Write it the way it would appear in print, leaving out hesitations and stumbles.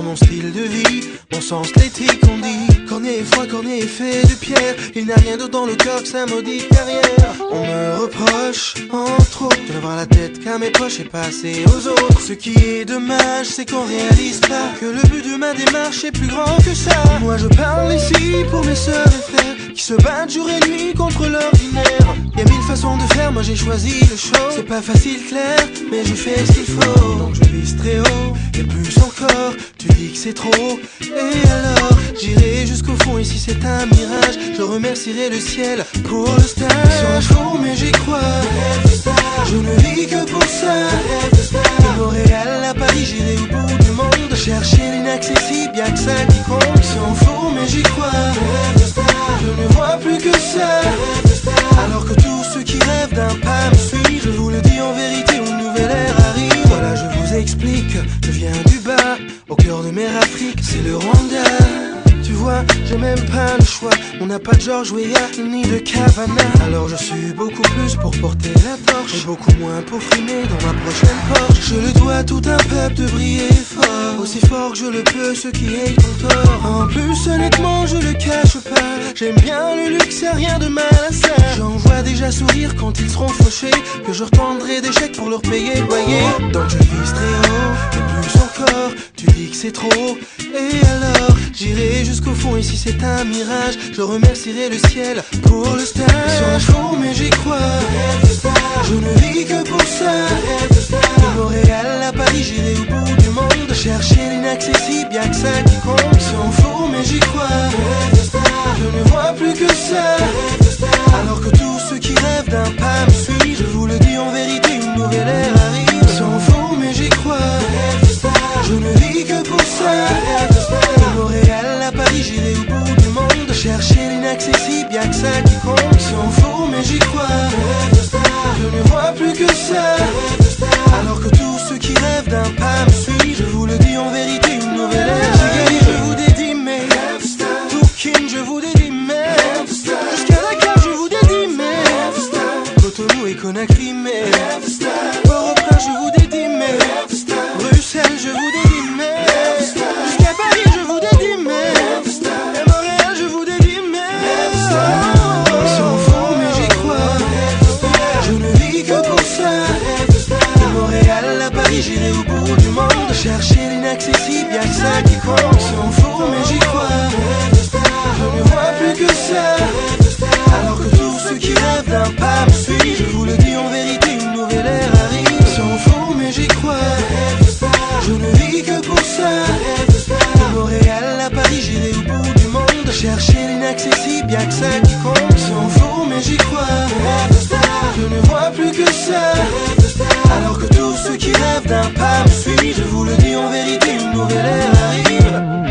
mon style de vie, mon sens l'éthique on dit. Cornet est froid, cornet est fait de pierre. Il n'a rien d'autre dans le corps que sa maudite carrière. On me reproche, entre autres, de n'avoir la tête qu'à mes poches et passer aux autres. Ce qui est dommage, c'est qu'on réalise pas que le but de ma démarche est plus grand que ça. Moi je parle ici pour mes sœurs et frères qui se battent jour et nuit contre l'ordinaire. Y'a mille façons de faire, moi j'ai choisi le show. C'est pas facile clair, mais je fais ce qu'il faut. Donc je vise très haut, et plus encore. Tu dis que c'est trop, et alors j'irai jusqu'au fond, et si c'est un mirage, je remercierai le ciel pour le stage. Sur un show, mais j'y crois. Je ne vis que pour ça. De Montréal à Paris, j'irai au bout du monde. Chercher l'inaccessible, y'a que ça qui compte. S'en fout, mais j'y crois. Je ne vois plus que ça. Alors que tous ceux qui rêvent d'un pas me suivent. Je vous le dis en vérité, une nouvelle ère arrive. Voilà, je vous explique, je viens du bas. Au cœur de mer Afrique, c'est le Rwanda. Tu vois, j'ai même pas le choix. On n'a pas de George Weah ni de Cavana. Alors je suis beaucoup plus pour porter la torche et beaucoup moins pour frimer dans ma prochaine Porsche. Je le dois à tout un peuple de briller fort, aussi fort que je le peux, ceux qui aient ton tort. En plus honnêtement je le cache pas, j'aime bien le luxe, y'a rien de mal à ça. J'en vois déjà sourire quand ils seront fauchés, que je retendrai des chèques pour leur payer le loyer. Donc je vise très haut, et plus encore. Tu dis que c'est trop, et alors j'irai jusqu'au fond, et si c'est un mirage, je remercierai le ciel pour le stage. Sur un show, mais j'y crois. Je ne vis que pour ça. De Montréal à Paris, j'irai au bout du monde. Chercher l'inaccessible, y'a que ça qui compte. S'en fout, mais j'y crois. Je ne vois plus que ça. Alors que tous ceux qui rêvent d'un pas me suivent. Je vous le dis en vérité, une nouvelle ère arrive. S'en fout, mais j'y crois. Je ne vis que pour ça. De Montréal à Paris, j'irai au bout du monde. Chercher l'inaccessible, y'a que ça qui compte. S'en fout, mais j'y crois. Je ne vois plus que ça. Alors que tous ceux qui rêvent d'un pas me suivent. Je vous le dis en vérité, une nouvelle ère. Chigali, je vous dédie mes Toukin, je vous dédie mes jusqu'à Dakar, je vous dédie mes Cotonou et Conakry, mes Port-au-Prince, je vous dédie mes Bruxelles, je vous dédie mes jusqu'à Paris, je vous dédie mes et Montréal, je vous dédie mes s'en fout, mais j'y crois. Je ne vis que pour ça. De Montréal à Paris, j'irai au bout du monde. Chercher l'inaccessible, y'a que ça qui compte. S'en fout, mais j'y crois. Je ne vois plus que ça. Alors que tous ceux qui rêvent d'un pas me suivent. Je vous le dis en vérité, une nouvelle ère arrive. S'en fout, mais j'y crois. Je ne vis que pour ça. De Montréal à Paris, j'irai au bout du monde. Chercher l'inaccessible, y'a que ça qui compte. S'en fout, mais j'y crois. Je ne vois plus que ça. Alors que tous ceux qui rêvent d'un pas me suivent. Je vous le dis en vérité, une nouvelle ère arrive.